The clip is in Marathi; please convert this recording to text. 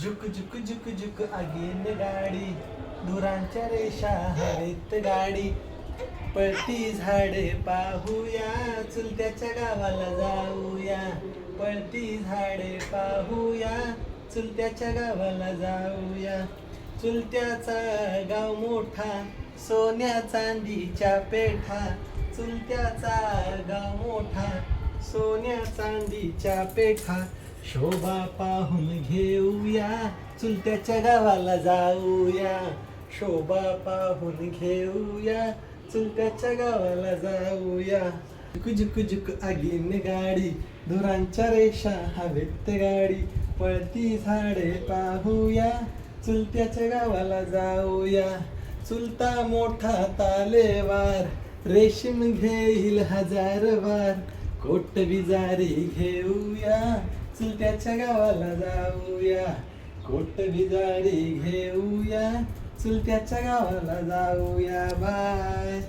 झुक झुक झुक झुक आगीन गाडी, धुरांच्या रेषा हवेत गाडी, पळती झाडे पाहूया, चुलत्याच्या गावाला जाऊया. पळती झाडे पाहूया, चुलत्याच्या गावाला जाऊया. चुलत्याचा गाव मोठा, सोन्या चांदीच्या पेठा. चुलत्याचा गाव मोठा, सोन्या चांदीच्या पेठा. शोभा पाहून घेऊया, चुलत्याच्या गावाला जाऊया. शोभा पाहून घेऊया, चुलत्याच्या गावाला जाऊया. झुक झुक झुक आगीन गाडी, धुरांच्या रेषा हवेत गाडी, पळती झाडे पाहूया, चुलत्याच्या गावाला जाऊया. चुलता मोठा तालेवार, रेशीम घेईल 1000 वार. कोट बिजारी घेऊया, चुलत्याच्या गावाला जाऊया. कोट बिजारी घेऊया, चुलत्याच्या गावाला जाऊया. बाय.